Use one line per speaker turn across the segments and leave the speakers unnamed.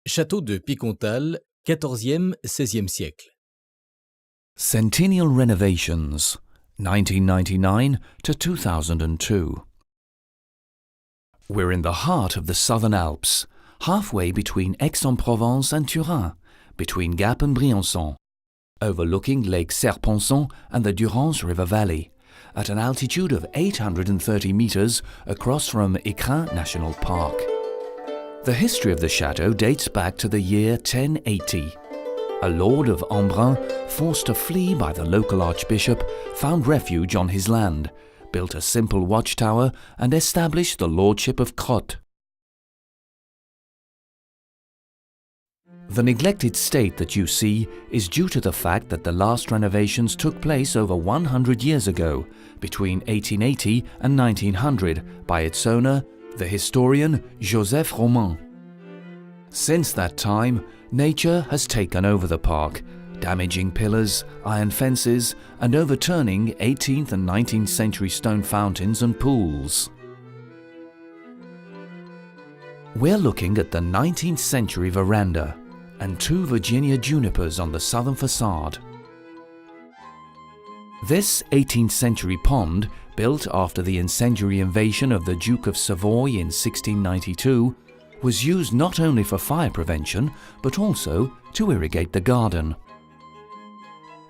Château de Picomtal, 14e-16e siècle.
Centennial renovations, 1999 to 2002. We're in the heart of the Southern Alps, halfway between Aix-en-Provence and Turin, between Gap and Briançon, overlooking Lake Serponçon and the Durance River Valley, at an altitude of 830 meters across from Écrin National Park. The history of the chateau dates back to the year 1080. A lord of Embrun, forced to flee by the local archbishop, found refuge on his land, built a simple watchtower and established the lordship of Crotte. The neglected state that you see is due to the fact that the last renovations took place over 100 years ago, between 1880 and 1900, by its owner, the historian Joseph Roman. Since that time, nature has taken over the park, damaging pillars, iron fences, and overturning 18th and 19th century stone fountains and pools. We're looking at the 19th century veranda and two Virginia junipers on the southern facade. This 18th century pond, built after the incendiary invasion of the Duke of Savoy in 1692, was used not only for fire prevention, but also to irrigate the garden.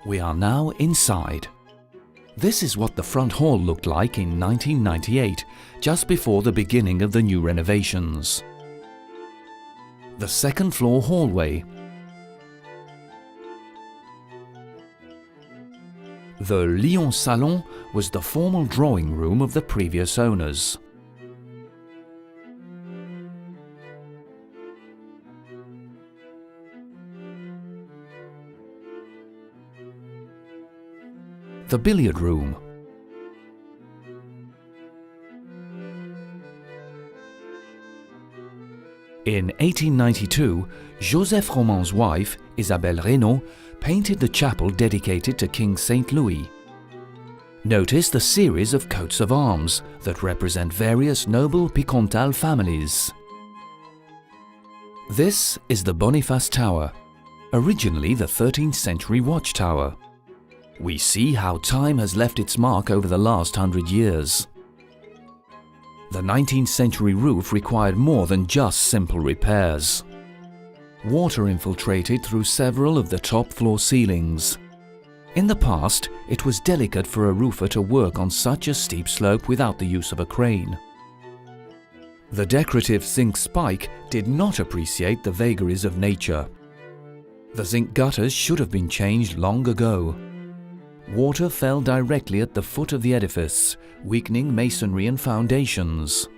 We are now inside. This is what the front hall looked like in 1998, just before the beginning of the new renovations. The second floor hallway. The Lion Salon was the formal drawing room of the previous owners. The billiard room. In 1892, Joseph Roman's wife, Isabelle Reynaud, painted the chapel dedicated to King Saint Louis. Notice the series of coats of arms that represent various noble Picomtal families. This is the Boniface Tower, originally the 13th century watchtower. We see how time has left its mark over the last 100 years. The 19th century roof required more than just simple repairs. Water infiltrated through several of the top floor ceilings. In the past, it was delicate for a roofer to work on such a steep slope without the use of a crane. The decorative zinc spike did not appreciate the vagaries of nature. The zinc gutters should have been changed long ago. Water fell directly at the foot of the edifice, weakening masonry and foundations.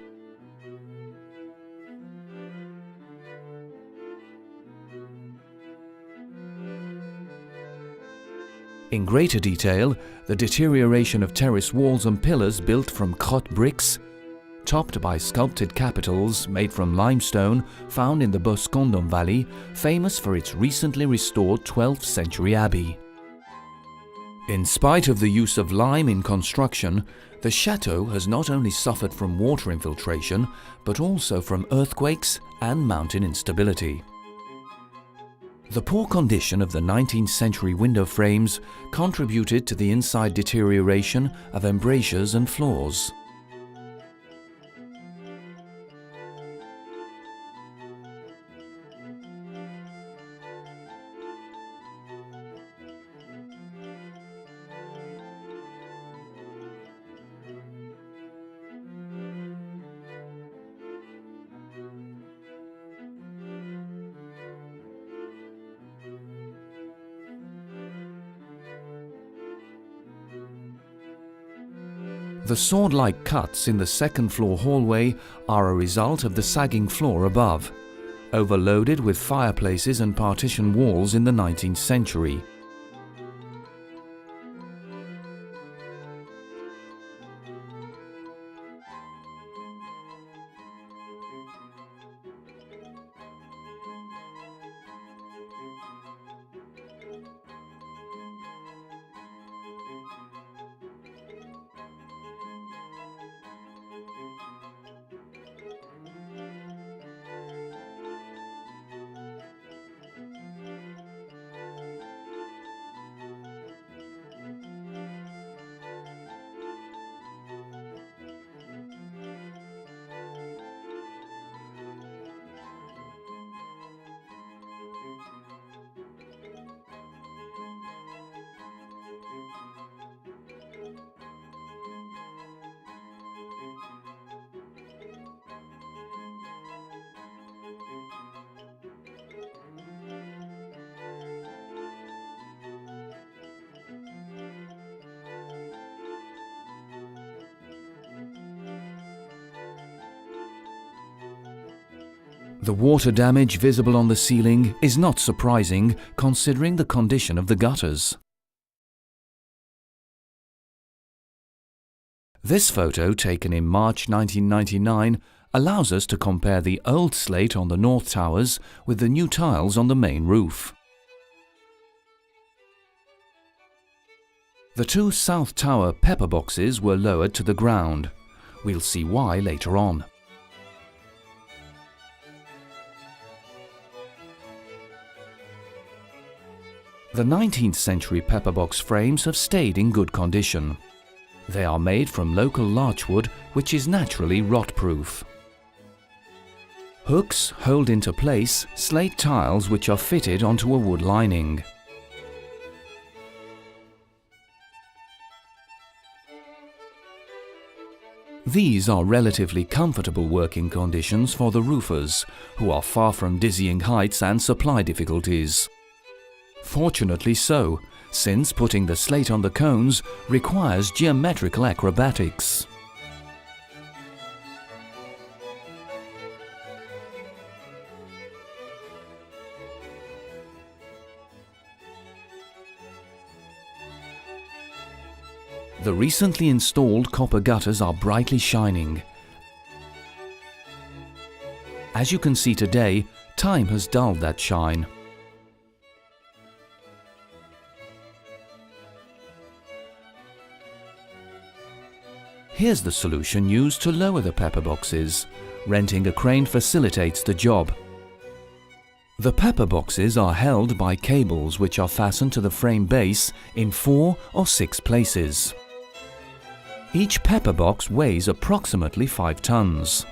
In greater detail, the deterioration of terrace walls and pillars built from Crotte bricks, topped by sculpted capitals made from limestone found in the Boscondon Valley, famous for its recently restored 12th century abbey. In spite of the use of lime in construction, the chateau has not only suffered from water infiltration, but also from earthquakes and mountain instability. The poor condition of the 19th century window frames contributed to the inside deterioration of embrasures and floors. The sword-like cuts in the second floor hallway are a result of the sagging floor above, overloaded with fireplaces and partition walls in the 19th century. The water damage visible on the ceiling is not surprising considering the condition of the gutters. This photo, taken in March 1999, allows us to compare the old slate on the north towers with the new tiles on the main roof. The two south tower pepper boxes were lowered to the ground. We'll see why later on. The 19th century pepperbox frames have stayed in good condition. They are made from local larchwood, which is naturally rot-proof. Hooks hold into place slate tiles which are fitted onto a wood lining. These are relatively comfortable working conditions for the roofers, who are far from dizzying heights and supply difficulties. Fortunately so, since putting the slate on the cones requires geometrical acrobatics. The recently installed copper gutters are brightly shining. As you can see today, time has dulled that shine. Here's the solution used to lower the pepper boxes. Renting a crane facilitates the job. The pepper boxes are held by cables which are fastened to the frame base in 4 or 6 places. Each pepper box weighs approximately 5 tons.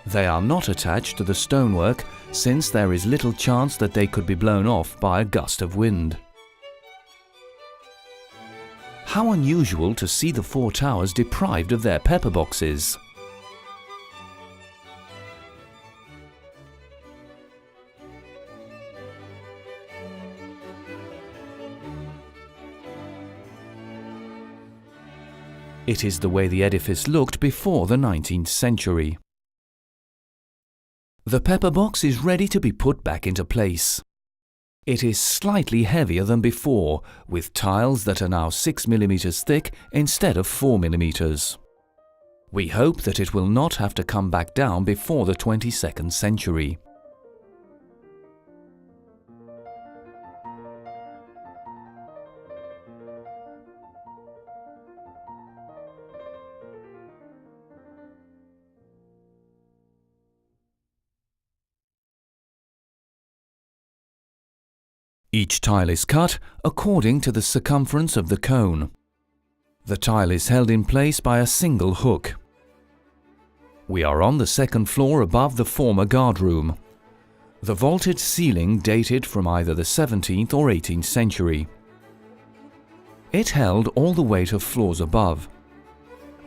They are not attached to the stonework since there is little chance that they could be blown off by a gust of wind. How unusual to see the 4 towers deprived of their pepper boxes. It is the way the edifice looked before the 19th century. The pepper box is ready to be put back into place. It is slightly heavier than before, with tiles that are now 6 mm thick instead of 4 mm. We hope that it will not have to come back down before the 22nd century. Each tile is cut according to the circumference of the cone. The tile is held in place by a single hook. We are on the 2nd floor above the former guardroom. The vaulted ceiling dated from either the 17th or 18th century. It held all the weight of floors above.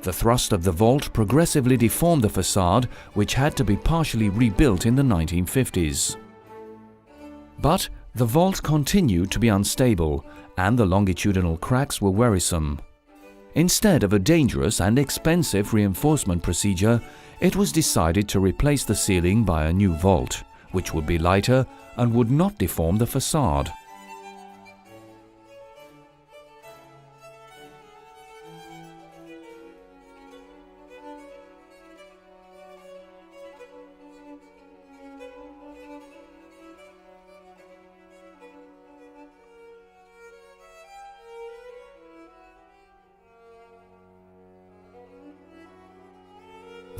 The thrust of the vault progressively deformed the facade, which had to be partially rebuilt in the 1950s. But the vault continued to be unstable, and the longitudinal cracks were worrisome. Instead of a dangerous and expensive reinforcement procedure, it was decided to replace the ceiling by a new vault, which would be lighter and would not deform the facade.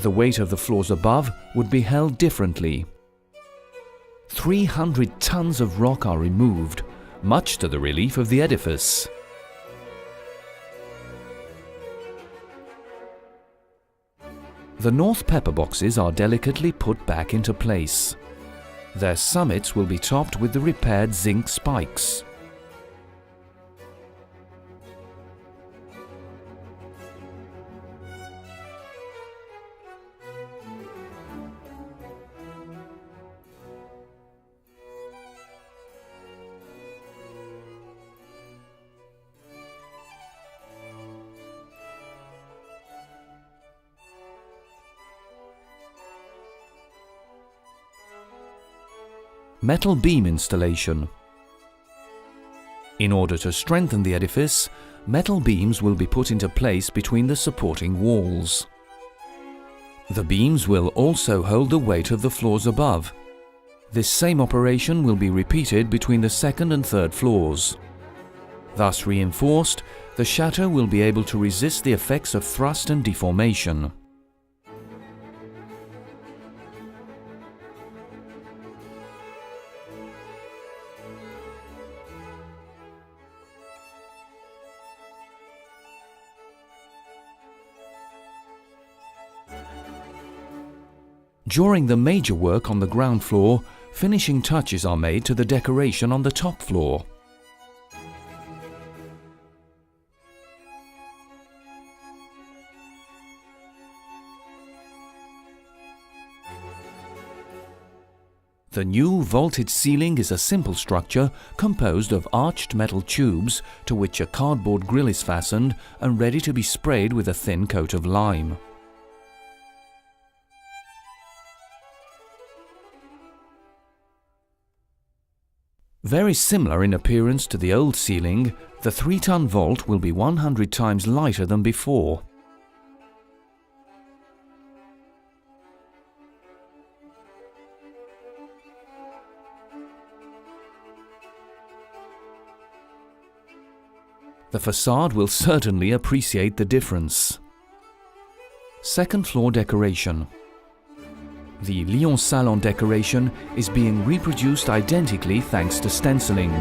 The weight of the floors above would be held differently. 300 tons of rock are removed, much to the relief of the edifice. The north pepper boxes are delicately put back into place. Their summits will be topped with the repaired zinc spikes. Metal beam installation. In order to strengthen the edifice, metal beams will be put into place between the supporting walls. The beams will also hold the weight of the floors above. This same operation will be repeated between the second and third floors. Thus reinforced, the chateau will be able to resist the effects of thrust and deformation. During the major work on the ground floor, finishing touches are made to the decoration on the top floor. The new vaulted ceiling is a simple structure composed of arched metal tubes to which a cardboard grill is fastened and ready to be sprayed with a thin coat of lime. Very similar in appearance to the old ceiling, the 3-ton vault will be 100 times lighter than before. The facade will certainly appreciate the difference. Second floor decoration. The Lyon Salon decoration is being reproduced identically thanks to stenciling.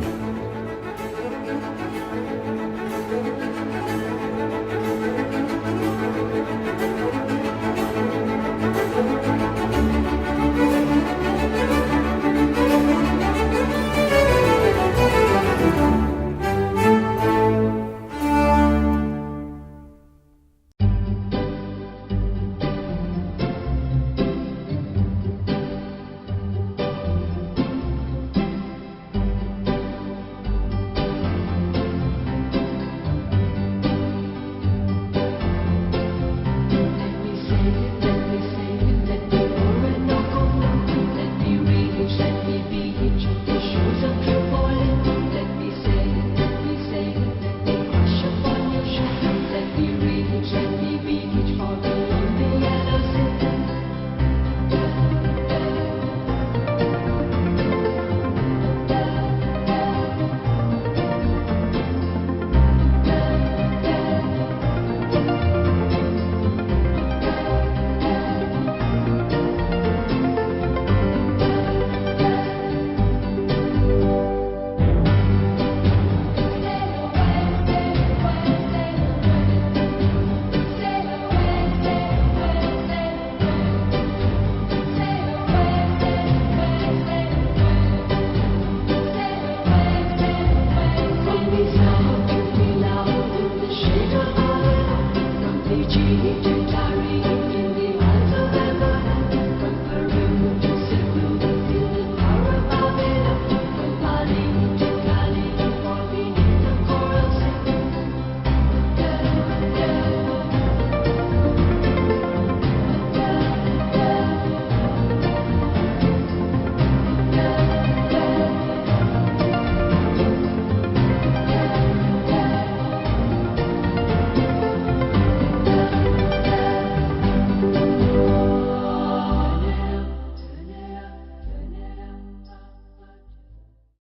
Let me read each